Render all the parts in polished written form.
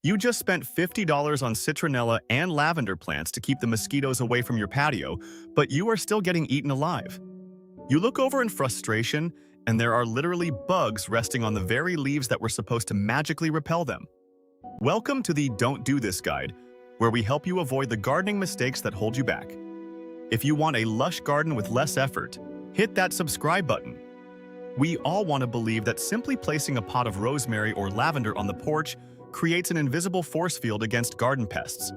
You just spent $50 on citronella and lavender plants to keep the mosquitoes away from your patio, but you are still getting eaten alive. You look over in frustration, and there are literally bugs resting on the very leaves that were supposed to magically repel them. Welcome to the Don't Do This guide, where we help you avoid the gardening mistakes that hold you back. If you want a lush garden with less effort, hit that subscribe button. We all want to believe that simply placing a pot of rosemary or lavender on the porch creates an invisible force field against garden pests.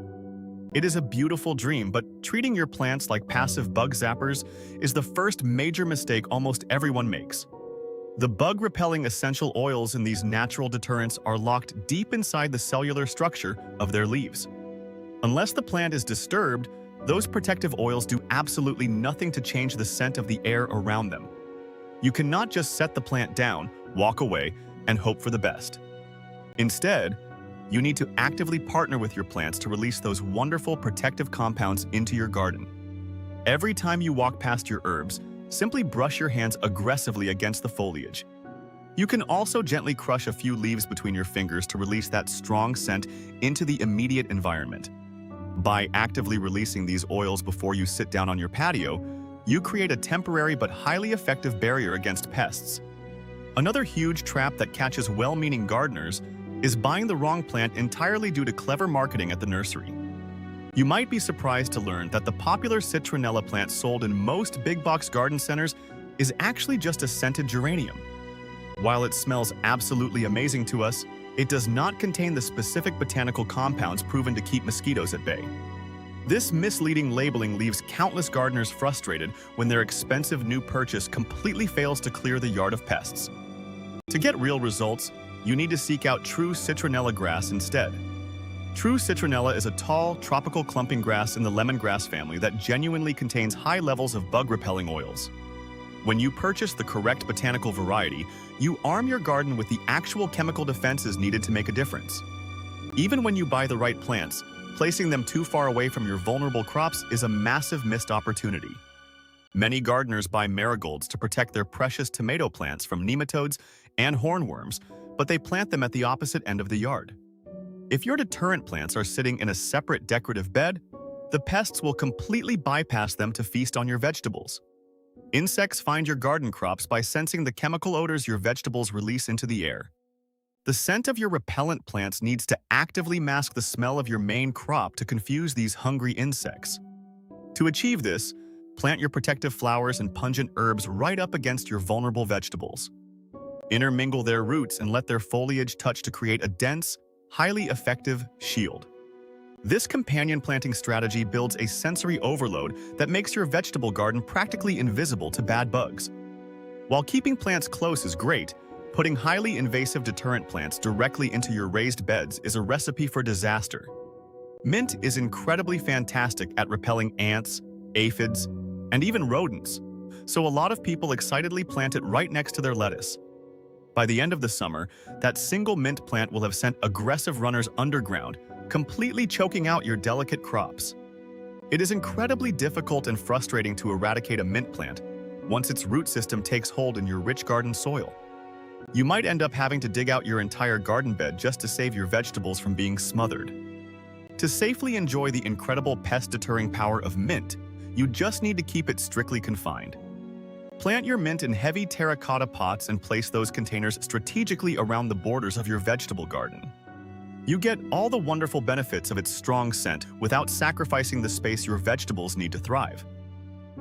It is a beautiful dream, but treating your plants like passive bug zappers is the first major mistake almost everyone makes. The bug-repelling essential oils in these natural deterrents are locked deep inside the cellular structure of their leaves. Unless the plant is disturbed, those protective oils do absolutely nothing to change the scent of the air around them. You cannot just set the plant down, walk away, and hope for the best. Instead, you need to actively partner with your plants to release those wonderful protective compounds into your garden. Every time you walk past your herbs, simply brush your hands aggressively against the foliage. You can also gently crush a few leaves between your fingers to release that strong scent into the immediate environment. By actively releasing these oils before you sit down on your patio, you create a temporary but highly effective barrier against pests. Another huge trap that catches well-meaning gardeners is buying the wrong plant entirely due to clever marketing at the nursery. You might be surprised to learn that the popular citronella plant sold in most big-box garden centers is actually just a scented geranium. While it smells absolutely amazing to us, it does not contain the specific botanical compounds proven to keep mosquitoes at bay. This misleading labeling leaves countless gardeners frustrated when their expensive new purchase completely fails to clear the yard of pests. To get real results, you need to seek out true citronella grass instead. True citronella is a tall, tropical clumping grass in the lemongrass family that genuinely contains high levels of bug-repelling oils. When you purchase the correct botanical variety, you arm your garden with the actual chemical defenses needed to make a difference. Even when you buy the right plants, placing them too far away from your vulnerable crops is a massive missed opportunity. Many gardeners buy marigolds to protect their precious tomato plants from nematodes and hornworms, but they plant them at the opposite end of the yard. If your deterrent plants are sitting in a separate decorative bed, the pests will completely bypass them to feast on your vegetables. Insects find your garden crops by sensing the chemical odors your vegetables release into the air. The scent of your repellent plants needs to actively mask the smell of your main crop to confuse these hungry insects. To achieve this, plant your protective flowers and pungent herbs right up against your vulnerable vegetables. Intermingle their roots and let their foliage touch to create a dense, highly effective shield. This companion planting strategy builds a sensory overload that makes your vegetable garden practically invisible to bad bugs. While keeping plants close is great, putting highly invasive deterrent plants directly into your raised beds is a recipe for disaster. Mint is incredibly fantastic at repelling ants, aphids, and even rodents, so a lot of people excitedly plant it right next to their lettuce. By the end of the summer, that single mint plant will have sent aggressive runners underground, completely choking out your delicate crops. It is incredibly difficult and frustrating to eradicate a mint plant once its root system takes hold in your rich garden soil. You might end up having to dig out your entire garden bed just to save your vegetables from being smothered. To safely enjoy the incredible pest-deterring power of mint, you just need to keep it strictly confined. Plant your mint in heavy terracotta pots and place those containers strategically around the borders of your vegetable garden. You get all the wonderful benefits of its strong scent without sacrificing the space your vegetables need to thrive.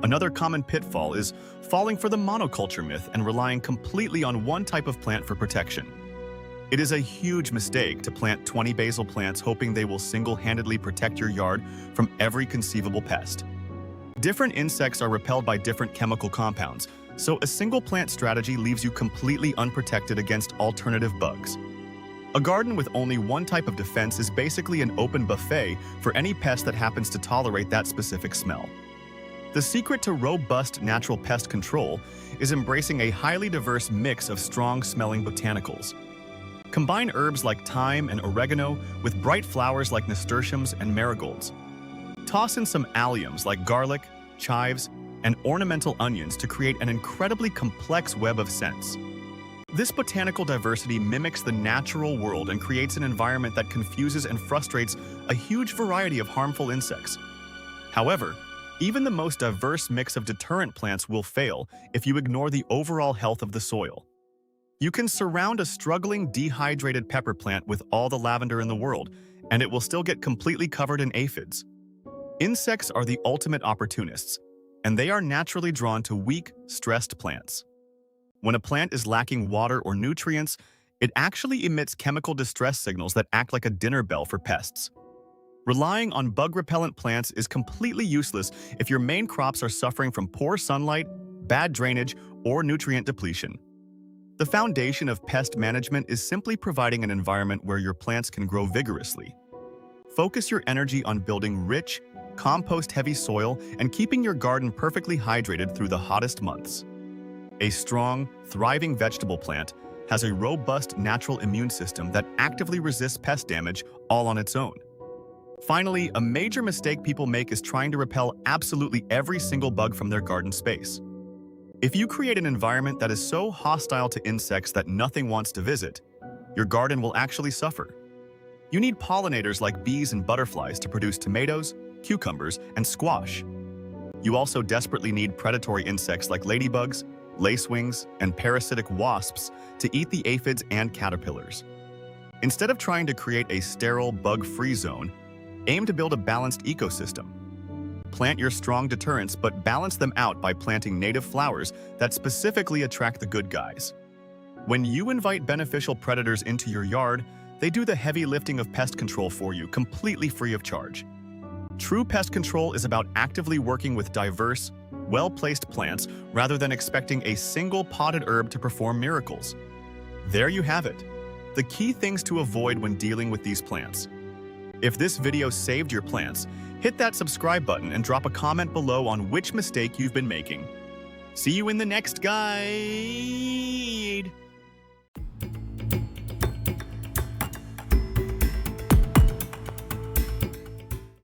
Another common pitfall is falling for the monoculture myth and relying completely on one type of plant for protection. It is a huge mistake to plant 20 basil plants hoping they will single-handedly protect your yard from every conceivable pest. Different insects are repelled by different chemical compounds, so a single plant strategy leaves you completely unprotected against alternative bugs. A garden with only one type of defense is basically an open buffet for any pest that happens to tolerate that specific smell. The secret to robust natural pest control is embracing a highly diverse mix of strong-smelling botanicals. Combine herbs like thyme and oregano with bright flowers like nasturtiums and marigolds. Toss in some alliums like garlic, chives, and ornamental onions to create an incredibly complex web of scents. This botanical diversity mimics the natural world and creates an environment that confuses and frustrates a huge variety of harmful insects. However, even the most diverse mix of deterrent plants will fail if you ignore the overall health of the soil. You can surround a struggling dehydrated pepper plant with all the lavender in the world, and it will still get completely covered in aphids. Insects are the ultimate opportunists, and they are naturally drawn to weak, stressed plants. When a plant is lacking water or nutrients, it actually emits chemical distress signals that act like a dinner bell for pests. Relying on bug-repellent plants is completely useless if your main crops are suffering from poor sunlight, bad drainage, or nutrient depletion. The foundation of pest management is simply providing an environment where your plants can grow vigorously. Focus your energy on building rich, compost-heavy soil and keeping your garden perfectly hydrated through the hottest months. A strong, thriving vegetable plant has a robust natural immune system that actively resists pest damage all on its own. Finally, a major mistake people make is trying to repel absolutely every single bug from their garden space. If you create an environment that is so hostile to insects that nothing wants to visit, your garden will actually suffer. You need pollinators like bees and butterflies to produce tomatoes, cucumbers, and squash. You also desperately need predatory insects like ladybugs, lacewings, and parasitic wasps to eat the aphids and caterpillars. Instead of trying to create a sterile, bug-free zone, aim to build a balanced ecosystem. Plant your strong deterrents, but balance them out by planting native flowers that specifically attract the good guys. When you invite beneficial predators into your yard, they do the heavy lifting of pest control for you, completely free of charge. True pest control is about actively working with diverse, well-placed plants rather than expecting a single potted herb to perform miracles. There you have it, the key things to avoid when dealing with these plants. If this video saved your plants, hit that subscribe button and drop a comment below on which mistake you've been making. See you in the next guide!